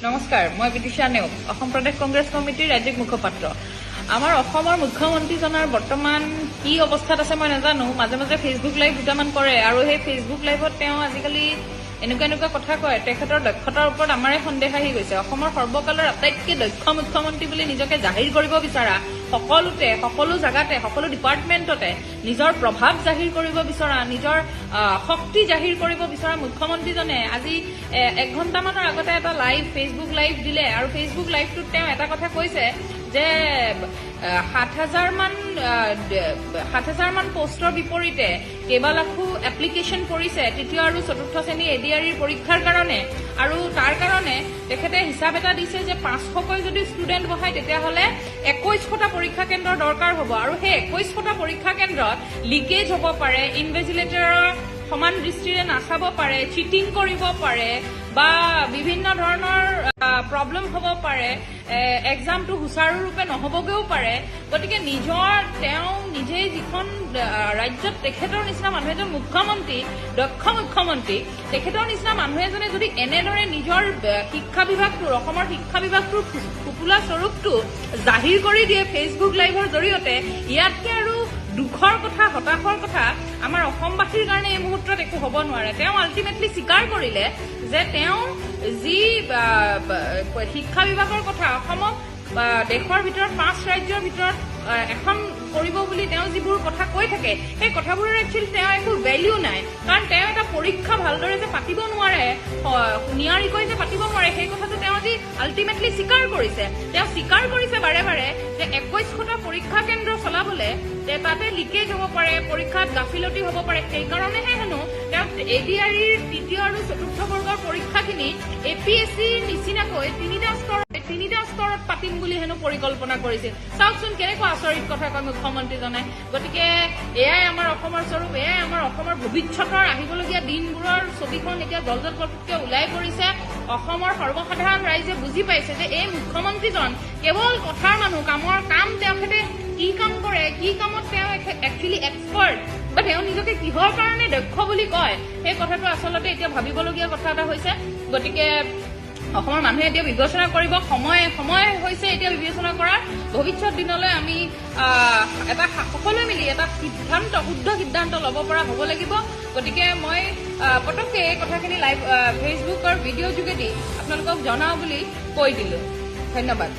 নমস্কাৰ, মই বিদিশা নেওগ, অসম প্ৰদেশ কংগ্ৰেছ কমিটিৰ ৰাজ্যিক মুখপাত্ৰ। আমাৰ অসমৰ মুখ্যমন্ত্ৰীজনৰ বৰ্তমান কি অৱস্থাত আছে মই নাজানো। মাজে মাজে ফেচবুক লাইভ দুটামান কৰে আৰু সেই ফেচবুক লাইভত তেওঁ আজিকালি এনেকুৱা কথা কয়। তেখেতৰ দক্ষতাৰ ওপৰত আমাৰে সন্দেহ আহি গৈছে। অসমৰ সৰ্বকালৰ আটাইতকৈ দক্ষ মুখ্যমন্ত্ৰী বুলি নিজকে জাহিৰ কৰিব বিচৰা, সকলোতে, সকলো জাগাতে, সকলো ডিপাৰ্টমেণ্টতে নিজৰ প্ৰভাৱ জাহিৰ কৰিব বিচৰা, নিজৰ শক্তি জাহিৰ কৰিব বিচৰা মুখ্যমন্ত্ৰীজনে আজি 1 ঘণ্টামানৰ আগতে এটা ফেচবুক লাইভ দিলে আৰু ফেচবুক লাইভটোত তেওঁ এটা কথা কৈছে যে 7,000 মান পোষ্টৰ বিপৰীতে কেইবা লাখো এপ্লিকেশ্যন কৰিছে তৃতীয় আৰু চতুৰ্থ শ্ৰেণী এডিআৰিৰ পৰীক্ষাৰ কাৰণে। আৰু তাৰ কাৰণে তেখেতে হিচাপ এটা দিছে যে 500কৈ যদি ষ্টুডেণ্ট বহায় তেতিয়াহ'লে 2100টা পৰীক্ষা কেন্দ্ৰৰ দৰকাৰ হ'ব আৰু সেই 2100টা পৰীক্ষা কেন্দ্ৰত লিকেজ হ'ব পাৰে, ইনভেজিলেটৰৰ সমান দৃষ্টিৰে নাচাব পাৰে, চিটিং কৰিব পাৰে বা বিভিন্ন ধৰণৰ প্ৰব্লেম হ'ব পাৰে, এক্সামটো সুচাৰুৰূপে নহ'বগৈও পাৰে। গতিকে তেওঁ নিজেই যিখন ৰাজ্যত তেখেতৰ নিচিনা মানুহ এজন মুখ্যমন্ত্ৰী, দক্ষ মুখ্যমন্ত্ৰী, তেখেতৰ নিচিনা মানুহ এজনে যদি এনেদৰে নিজৰ শিক্ষা বিভাগটোৰ, অসমৰ শিক্ষা বিভাগটোৰ ফুপুলা স্বৰূপটো জাহিৰ কৰি দিয়ে ফেচবুক লাইভৰ জৰিয়তে, ইয়াতকে আৰু দুখৰ কথা, হতাশৰ কথা আমাৰ অসমবাসীৰ কাৰণে এই মুহূৰ্তত একো হ'ব নোৱাৰে। তেওঁ আল্টিমেটলি স্বীকাৰ কৰিলে যে তেওঁ যি শিক্ষা বিভাগৰ কথা অসমক দেশৰ ভিতৰত 5 ৰাজ্যৰ ভিতৰত এখন কৰিব বুলি তেওঁ যিবোৰ কথা কৈ থাকে, সেই কথাবোৰৰ একচুৱেলি তেওঁ একো ভেলিউ নাই। কাৰণ তেওঁ এটা পৰীক্ষা ভালদৰে যে পাতিব নোৱাৰে, নিয়াৰিকৈ যে পাতিব নোৱাৰে, সেই কথাটো তেওঁ আজি আল্টিমেটলি স্বীকাৰ কৰিছে। তেওঁ স্বীকাৰ কৰিছে বাৰে বাৰে যে 2100টা পৰীক্ষা কেন্দ্ৰ চলাবলৈ তাতে লিকেজ হ'ব পাৰে, পৰীক্ষাত গাফিলতি হ'ব পাৰে। সেইকাৰণেহে হেনো তেওঁ এডিআৰিৰ তৃতীয় আৰু চতুৰ্থ বৰ্গৰ পৰীক্ষাখিনি APSCৰ নিচিনাকৈ 3টা স্তৰত পাতিম বুলি হেনো পৰিকল্পনা কৰিছিল। চাওকচোন কেনেকুৱা আচৰিত কথা কয় মুখ্যমন্ত্ৰীজনে। গতিকে এয়াই আমাৰ অসমৰ স্বৰূপ, এয়াই আমাৰ অসমৰ ভৱিষ্যতৰ আহিবলগীয়া দিনবোৰৰ ছবিখন এতিয়া জলজলপটকৈ ওলাই পৰিছে। অসমৰ সৰ্বসাধাৰণ ৰাইজে বুজি পাইছে যে এই মুখ্যমন্ত্ৰীজন কেৱল কথাৰ মানুহ, কাম তেখেতে কি কাম কৰে, কি কামত তেওঁ একচুৱেলি এক্সপাৰ্ট বা তেওঁ নিজকে কিহৰ কাৰণে দক্ষ বুলি কয়, সেই কথাটো আচলতে এতিয়া ভাবিবলগীয়া কথা এটা হৈছে। গতিকে অসমৰ মানুহে এতিয়া বিবেচনা কৰিব, সময় হৈছে এতিয়া বিবেচনা কৰাৰ। ভৱিষ্যত দিনলৈ আমি সকলোৱে মিলি এটা শুদ্ধ সিদ্ধান্ত ল'ব পৰা হ'ব লাগিব। গতিকে মই পটককে এই কথাখিনি লাইভ ফেচবুকৰ ভিডিঅ' যোগেদি আপোনালোকক জনাওঁ বুলি কৈ দিলো। ধন্যবাদ।